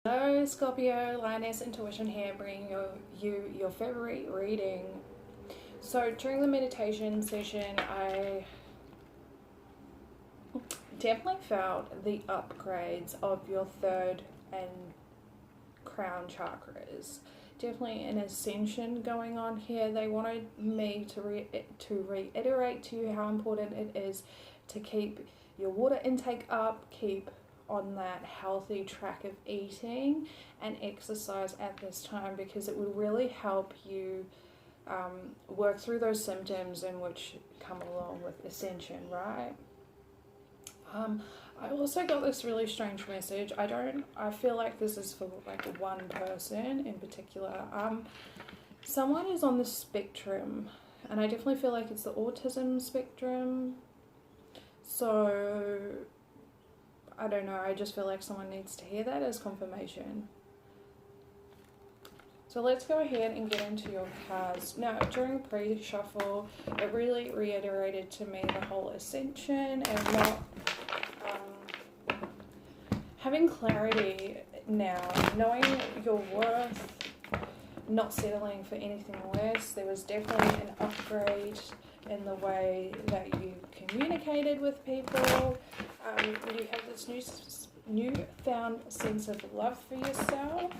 Hello Scorpio, Lioness Intuition here, bringing you your February reading. So during the meditation session, I definitely felt the upgrades of your third and crown chakras. Definitely an ascension going on here. They wanted me to reiterate to you how important it is to keep your water intake up, keep on that healthy track of eating and exercise at this time, because it will really help you work through those symptoms in which come along with ascension, right? I also got this really strange message. I feel like this is for like one person in particular. Someone is on the spectrum, and I definitely feel like it's the autism spectrum. So I don't know, I just feel like someone needs to hear that as confirmation. So let's go ahead and get into your cards. Now, during pre-shuffle, it really reiterated to me the whole ascension and not having clarity now, knowing your worth, not settling for anything less. There was definitely an upgrade in the way that you communicated with people. You have this newfound sense of love for yourself.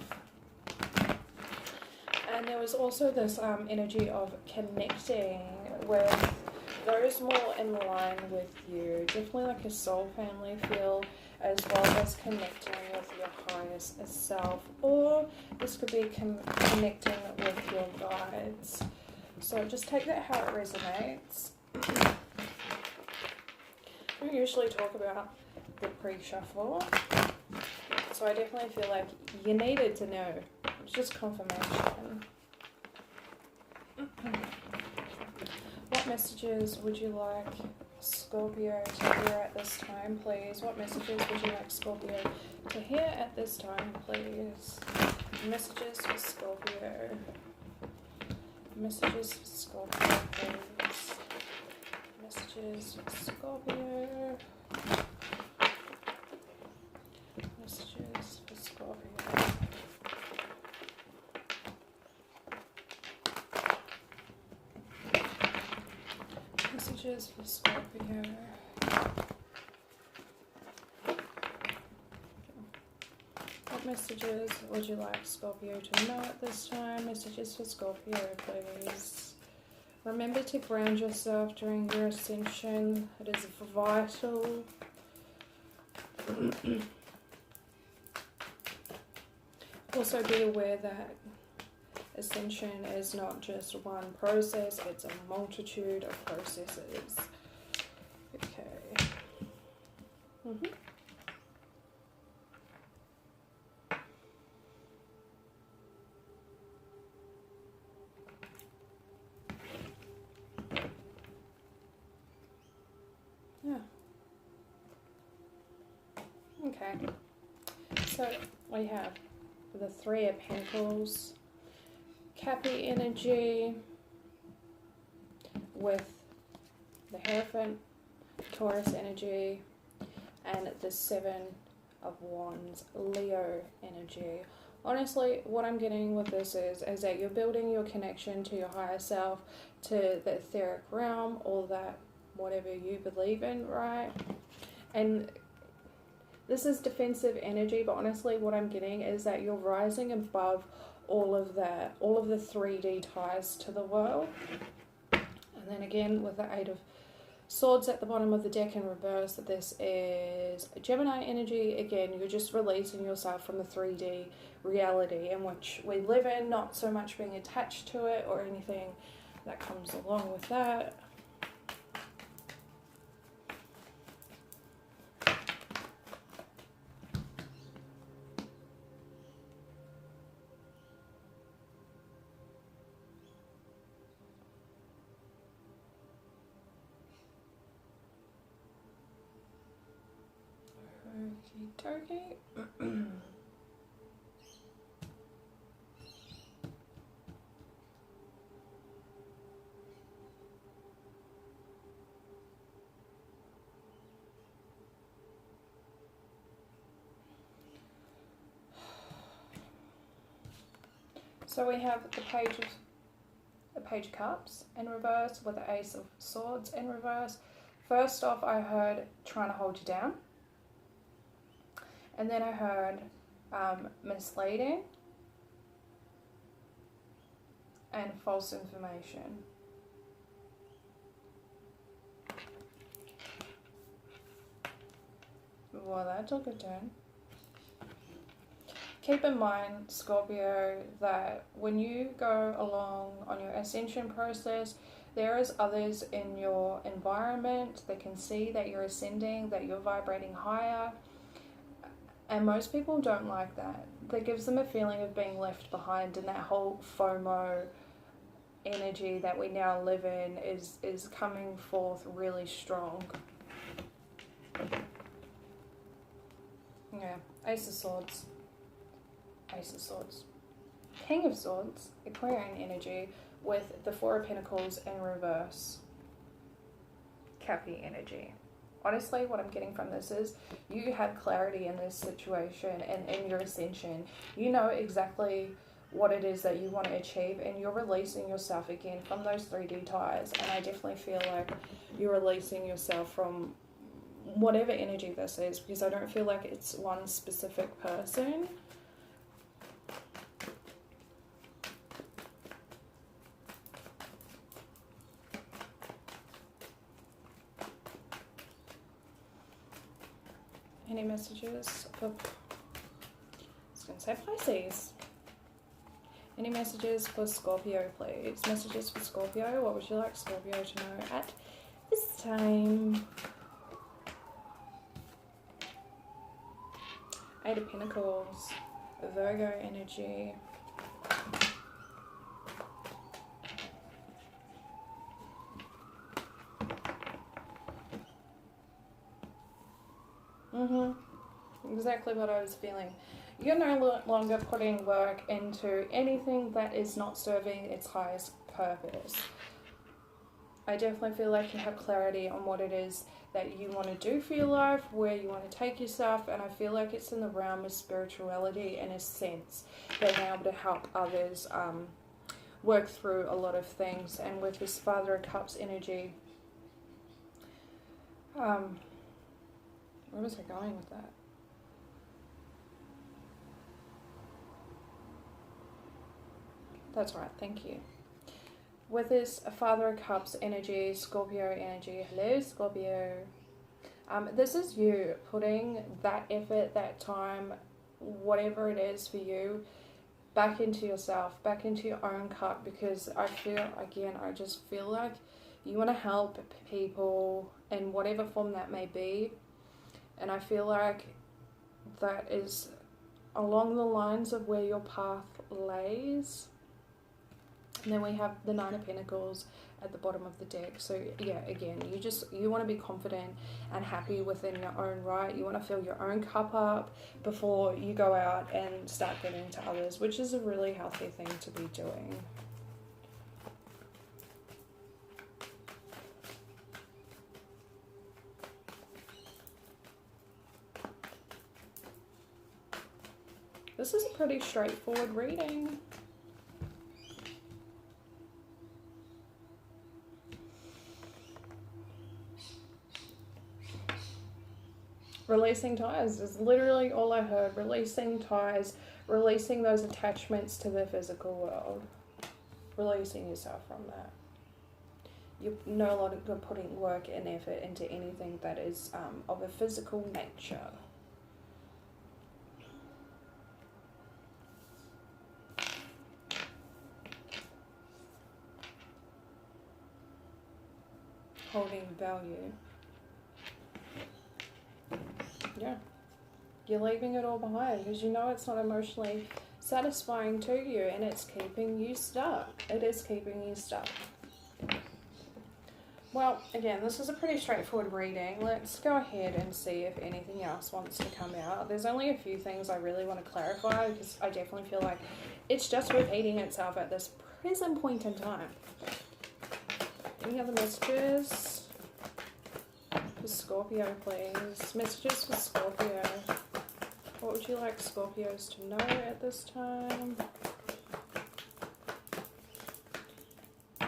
And there was also this energy of connecting with those more in line with you. Definitely like a soul family feel, as well as connecting with your highest self. Or this could be connecting with your guides. So just take that how it resonates. We usually talk about the pre-shuffle, so I definitely feel like you needed to know. It's just confirmation. What messages would you like Scorpio to hear at this time, please? What messages would you like Scorpio to hear at this time, please? Messages for Scorpio. Messages for Scorpio, please. Messages for Scorpio. Messages for Scorpio. Messages for Scorpio. What messages would you like Scorpio to know at this time? Messages for Scorpio, please. Remember to ground yourself during your ascension. It is vital. Also be aware that ascension is not just one process, it's a multitude of processes. Okay. Yeah. Okay. So we have the Three of Pentacles, Cappy energy with the Hierophant, Taurus energy, and the Seven of Wands, Leo energy. Honestly, what I'm getting with this is that you're building your connection to your higher self, to the etheric realm, or that whatever you believe in, right? And this is defensive energy, but honestly what I'm getting is that you're rising above all of that, all of the 3D ties to the world. And then again with the Eight of Swords at the bottom of the deck in reverse, this is Gemini energy. Again, you're just releasing yourself from the 3D reality in which we live in, not so much being attached to it or anything that comes along with that. Okie dokie. So we have the Page of Cups in reverse with the Ace of Swords in reverse. First off, I heard trying to hold you down. And then I heard misleading and false information. Well, that took a turn. Keep in mind, Scorpio, that when you go along on your ascension process, there is others in your environment that can see that you're ascending, that you're vibrating higher. And most people don't like that. That gives them a feeling of being left behind, and that whole FOMO energy that we now live in is coming forth really strong. Yeah, Ace of Swords. Ace of Swords. King of Swords, Aquarian energy with the Four of Pentacles in reverse. Cappy energy. Honestly, what I'm getting from this is you have clarity in this situation and in your ascension. You know exactly what it is that you want to achieve, and you're releasing yourself again from those 3D ties. And I definitely feel like you're releasing yourself from whatever energy this is, because I don't feel like it's one specific person. Any messages for, I was going to say Pisces. Any messages for Scorpio, please? Messages for Scorpio. What would you like Scorpio to know at this time? Eight of Pentacles, Virgo energy. Exactly what I was feeling. You're no longer putting work into anything that is not serving its highest purpose. I definitely feel like you have clarity on what it is that you want to do for your life, where you want to take yourself, and I feel like it's in the realm of spirituality in a sense, being able to help others work through a lot of things. And with this Father of Cups energy, where was I going with that? That's right, thank you. With this Father of Cups energy, Scorpio energy, hello Scorpio. This is you putting that effort, that time, whatever it is for you, back into yourself, back into your own cup, because I feel, again, I just feel like you want to help people in whatever form that may be. And I feel like that is along the lines of where your path lays. And then we have the Nine of Pentacles at the bottom of the deck. So yeah, again, you want to be confident and happy within your own right. You want to fill your own cup up before you go out and start giving to others, which is a really healthy thing to be doing. This is a pretty straightforward reading. Releasing ties is literally all I heard. Releasing ties, releasing those attachments to the physical world. Releasing yourself from that. You're no longer putting work and effort into anything that is of a physical nature. Holding value. Yeah, you're leaving it all behind because you know it's not emotionally satisfying to you, and it's keeping you stuck. It is keeping you stuck. Well, again, this is a pretty straightforward reading. Let's go ahead and see if anything else wants to come out. There's only a few things I really want to clarify because I definitely feel like it's just repeating itself at this present point in time. Any other messages? For Scorpio, please. Messages for Scorpio. What would you like Scorpios to know at this time?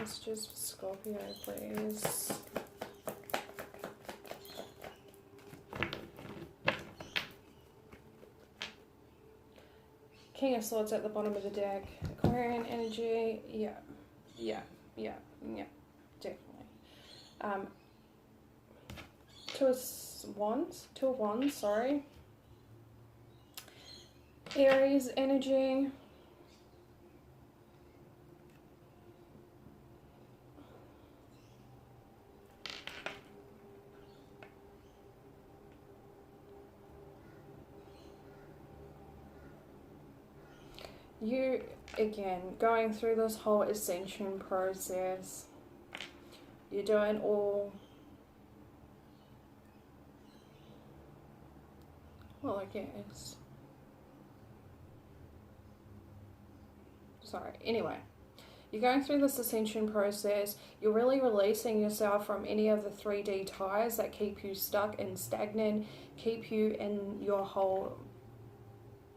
Messages for Scorpio, please. King of Swords at the bottom of the deck. Aquarian energy. Yeah, definitely. Two of Wands, sorry. Aries energy. You, again, going through this whole ascension process. You're doing all, well, I guess. Sorry, anyway. You're going through this ascension process. You're really releasing yourself from any of the 3D ties that keep you stuck and stagnant, keep you in your whole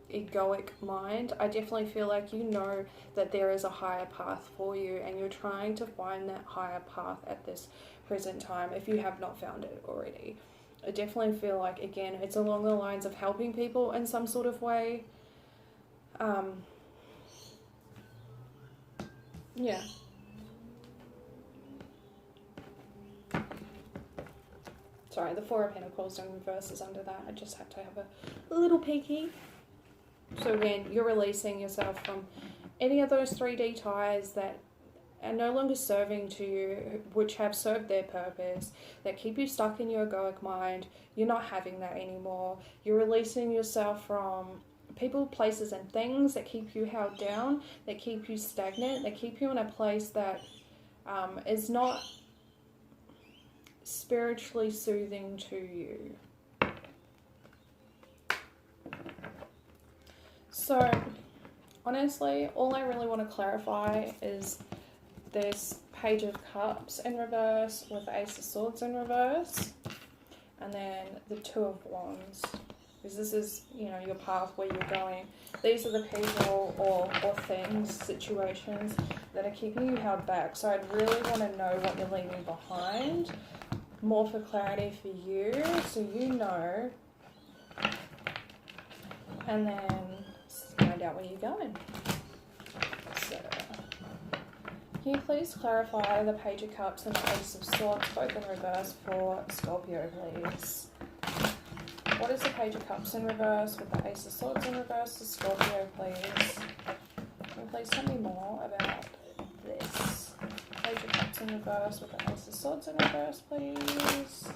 egoic mind. I definitely feel like you know that there is a higher path for you, and you're trying to find that higher path at this present time if you have not found it already. I definitely feel like, again, it's along the lines of helping people in some sort of way. Yeah. Sorry, the Four of Pentacles in reverse is under that. I just had to have a little peeky. So again, you're releasing yourself from any of those 3D ties that are no longer serving to you, which have served their purpose, that keep you stuck in your egoic mind. You're not having that anymore. You're releasing yourself from people, places, and things that keep you held down, that keep you stagnant, that keep you in a place that is not spiritually soothing to you. So, honestly, all I really want to clarify is this Page of Cups in reverse with the Ace of Swords in reverse, and then the Two of Wands. Because this is, you know, your path where you're going. These are the people or things, situations that are keeping you held back. So I'd really want to know what you're leaving behind, more for clarity for you, so you know, and then find out where you're going. So, can you please clarify the Page of Cups and the Ace of Swords, both in reverse, for Scorpio, please? What is the Page of Cups in reverse with the Ace of Swords in reverse for Scorpio, please? Can you please tell me more about this? Page of Cups in reverse with the Ace of Swords in reverse, please?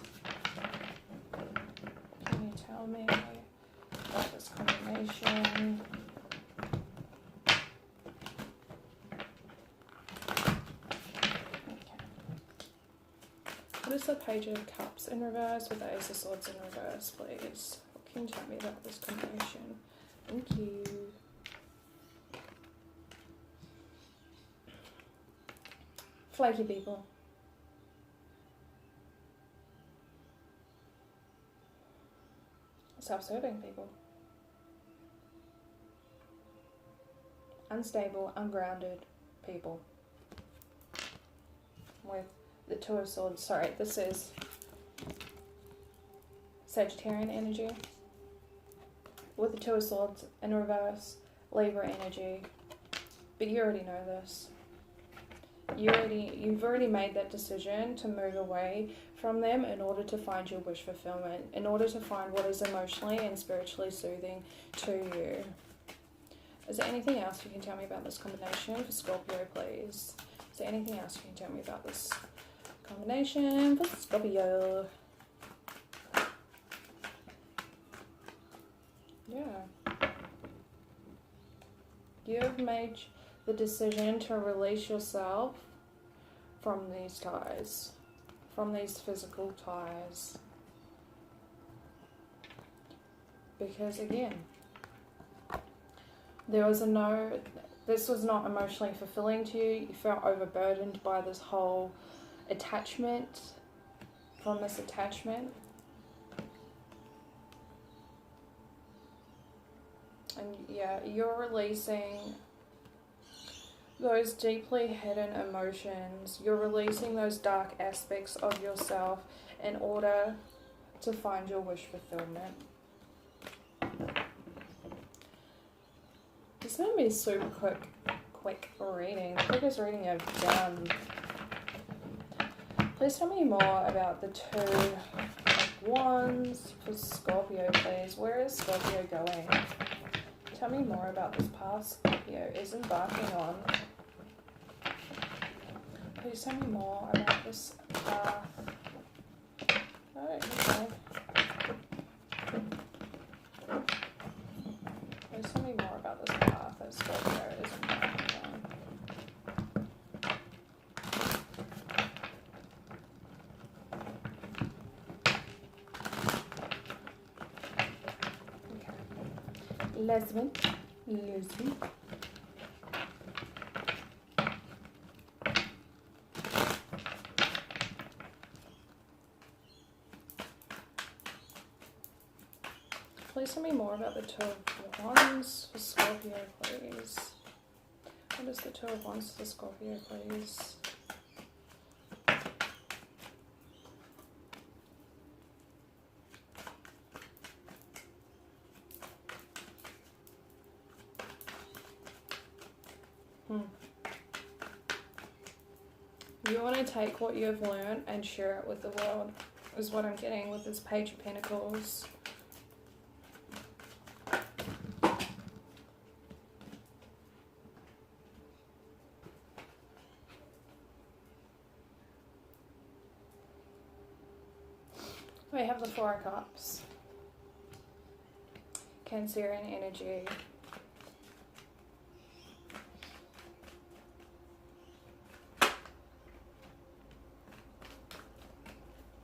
Can you tell me about this combination? What is the Page of Cups in reverse with the Ace of Swords in reverse, please? What can you tell me about this combination? Thank you. Flaky people. Self-serving people. Unstable, ungrounded people. With the Two of Swords, sorry, this is Sagittarian energy. With the Two of Swords in reverse, Libra energy. But you already know this. You've already made that decision to move away from them in order to find your wish fulfillment, in order to find what is emotionally and spiritually soothing to you. Is there anything else you can tell me about this combination for Scorpio, please? Is there anything else you can tell me about this combination for Scorpio? Yeah. You've made the decision to release yourself from these ties, from these physical ties. Because again, this was not emotionally fulfilling to you. You felt overburdened by this whole attachment, from this attachment. And yeah, you're releasing those deeply hidden emotions. You're releasing those dark aspects of yourself in order to find your wish fulfillment. This is going to be a super quick reading. The quickest reading I've done. Please tell me more about the Two of Wands for Scorpio, please. Where is Scorpio going? Tell me more about this path Scorpio is embarking on. Please tell me more about this path. Oh, okay. Please tell me more about this path that Scorpio is embarking on. Okay. Lesbian. Please tell me more about the Two of Wands for Scorpio, please. What is the Two of Wands for Scorpio, please? You want to take what you've learned and share it with the world, is what I'm getting with this Page of Pentacles. We have the Four of Cups. Cancerian energy.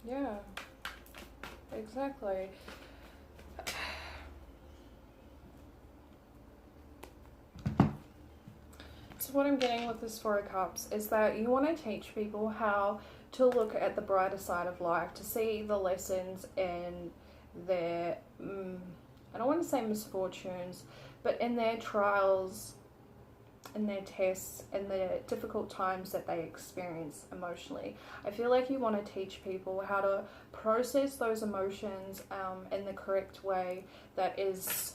Yeah, exactly. So what I'm getting with this Four of Cups is that you want to teach people how to look at the brighter side of life, to see the lessons in their, I don't want to say misfortunes, but in their trials, in their tests, in the difficult times that they experience emotionally. I feel like you want to teach people how to process those emotions in the correct way that is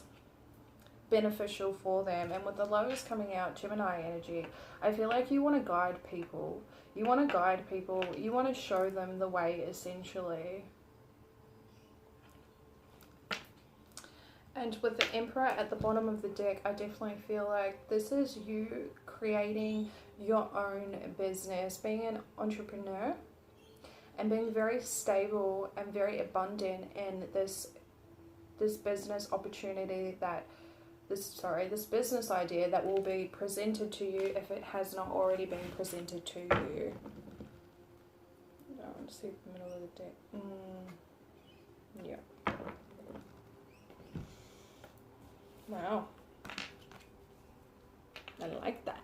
beneficial for them. And with the Lovers coming out, Gemini energy, I feel like you want to guide people. You want to guide people. You want to show them the way, essentially. And with the Emperor at the bottom of the deck, I definitely feel like this is you creating your own business, being an entrepreneur and being very stable and very abundant in this business opportunity that this business idea that will be presented to you if it has not already been presented to you. I want to see the middle of the deck. Yeah. Wow. I like that.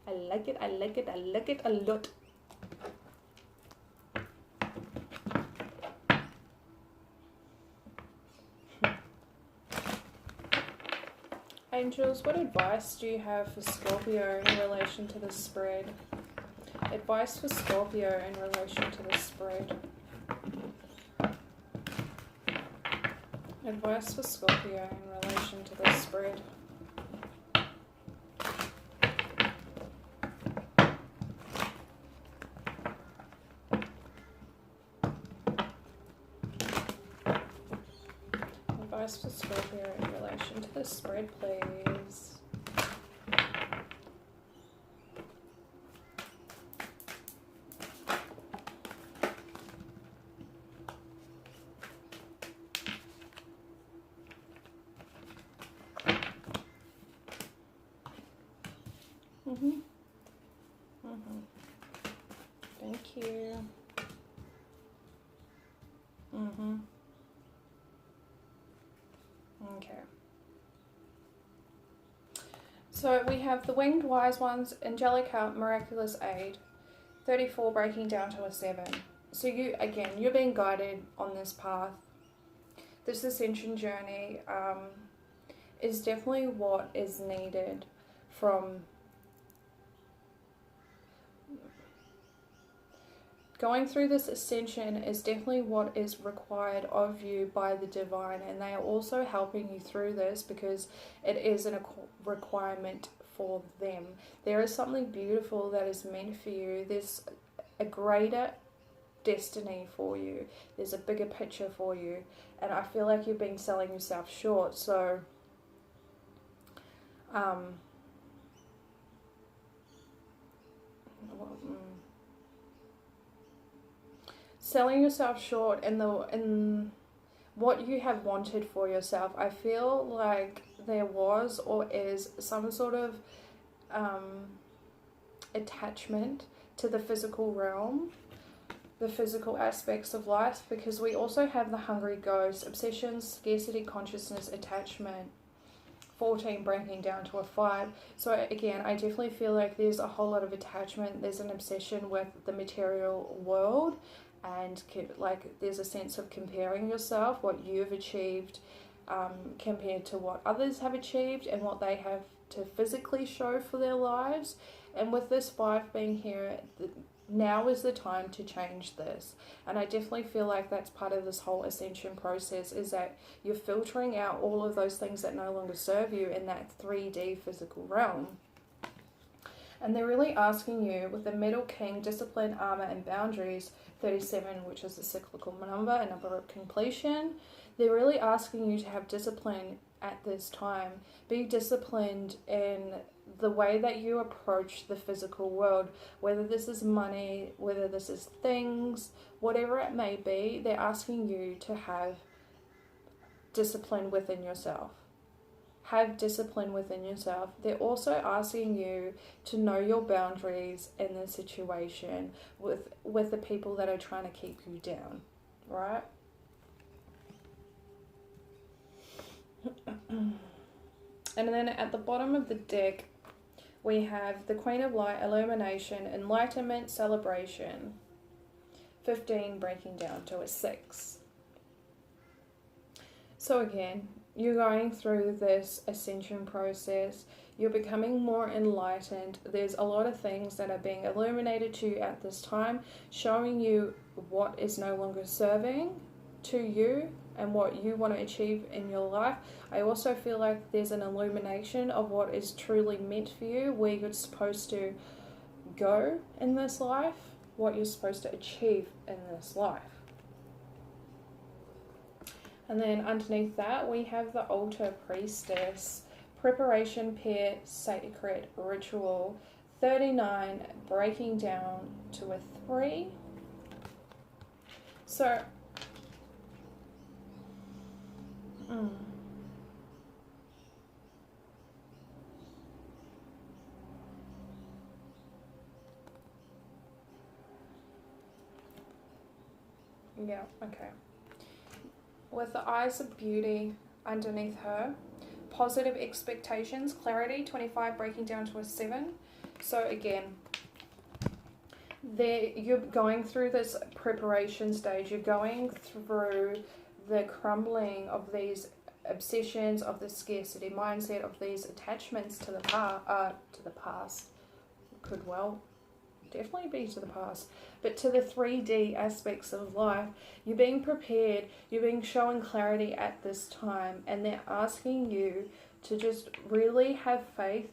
I like it, I like it, I like it a lot. Angels, what advice do you have for Scorpio in relation to the spread? Advice for Scorpio in relation to the spread. Advice for Scorpio in relation to the spread. Advice for Scorpio in relation to the spread, please. Thank you. Okay. So we have the Winged Wise Ones, Angelic Help, Miraculous Aid, 34 breaking down to a 7. So you're being guided on this path. This Ascension journey is definitely what is needed from going through this ascension is definitely what is required of you by the divine, and they are also helping you through this because it is a requirement for them. There is something beautiful that is meant for you. There's a greater destiny for you. There's a bigger picture for you, and I feel like you've been selling yourself short. So selling yourself short in what you have wanted for yourself. I feel like there was or is some sort of attachment to the physical realm, the physical aspects of life, because we also have the hungry ghost, obsession, scarcity consciousness, attachment, 14 breaking down to a 5. So again, I definitely feel like there's a whole lot of attachment. There's an obsession with the material world, and like there's a sense of comparing yourself, what you've achieved compared to what others have achieved and what they have to physically show for their lives. And with this 5 being here, now is the time to change this. And I definitely feel like that's part of this whole ascension process, is that you're filtering out all of those things that no longer serve you in that 3D physical realm. And they're really asking you with the Middle King, discipline, armor, and boundaries, 37, which is the cyclical number, a number of completion. They're really asking you to have discipline at this time. Be disciplined in the way that you approach the physical world, whether this is money, whether this is things, whatever it may be. They're asking you to have discipline within yourself. Have discipline within yourself. They're also asking you to know your boundaries in this situation with the people that are trying to keep you down, right? And then at the bottom of the deck, we have the Queen of Light, illumination, enlightenment, celebration, 15 breaking down to a 6. So again, you're going through this ascension process. You're becoming more enlightened. There's a lot of things that are being illuminated to you at this time, showing you what is no longer serving to you and what you want to achieve in your life. I also feel like there's an illumination of what is truly meant for you, where you're supposed to go in this life, what you're supposed to achieve in this life. And then underneath that, we have the altar priestess, preparation, pair, sacred ritual, 39, breaking down to a 3. So, yeah, okay. With the eyes of beauty underneath her, positive expectations, clarity, 25 breaking down to a 7. So again, you're going through this preparation stage. You're going through the crumbling of these obsessions, of the scarcity mindset, of these attachments to the past. Could well definitely be to the past, but to the 3D aspects of life. You're being prepared, you're being shown clarity at this time, and they're asking you to just really have faith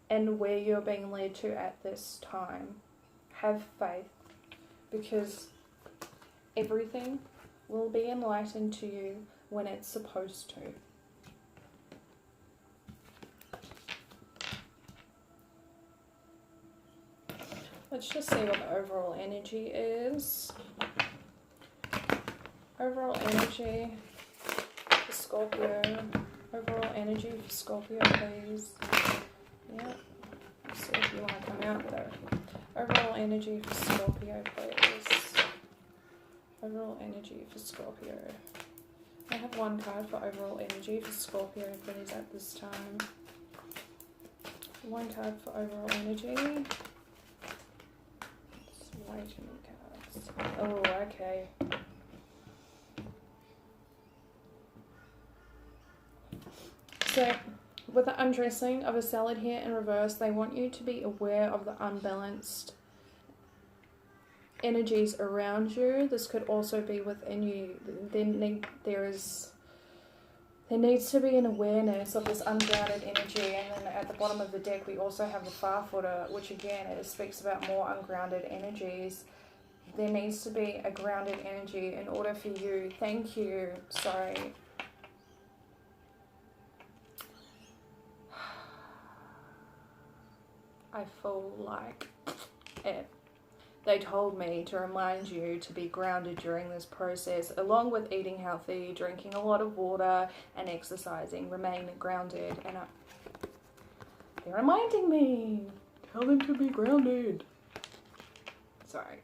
in where you're being led to at this time. Have faith, because everything will be enlightened to you when it's supposed to. Let's just see what the overall energy is. Overall energy for Scorpio. Overall energy for Scorpio, please. Yeah. Let's see if you want to come out though. Overall energy for Scorpio, please. Overall energy for Scorpio. I have one card for overall energy for Scorpio, please, at this time. One card for overall energy. Way too many cards. Oh, okay. So, with the undressing of a salad here in reverse, they want you to be aware of the unbalanced energies around you. This could also be within you. There needs to be an awareness of this ungrounded energy, and then at the bottom of the deck we also have the Far-footer, which again, it speaks about more ungrounded energies. There needs to be a grounded energy in order for you. Thank you. Sorry. I feel like it. They told me to remind you to be grounded during this process, along with eating healthy, drinking a lot of water, and exercising. Remain grounded. And they're reminding me. Tell them to be grounded. Sorry.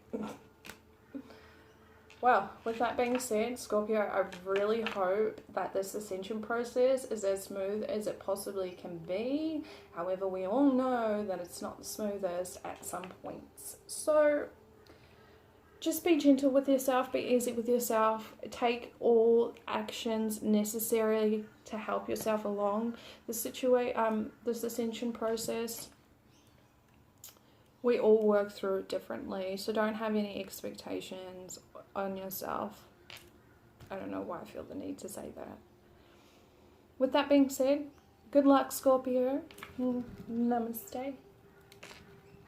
Well, with that being said, Scorpio, I really hope that this ascension process is as smooth as it possibly can be. However, we all know that it's not the smoothest at some points. So, just be gentle with yourself, be easy with yourself, take all actions necessary to help yourself along this ascension process. We all work through it differently, so don't have any expectations on yourself. I don't know why I feel the need to say that. With that being said, good luck, Scorpio. Namaste.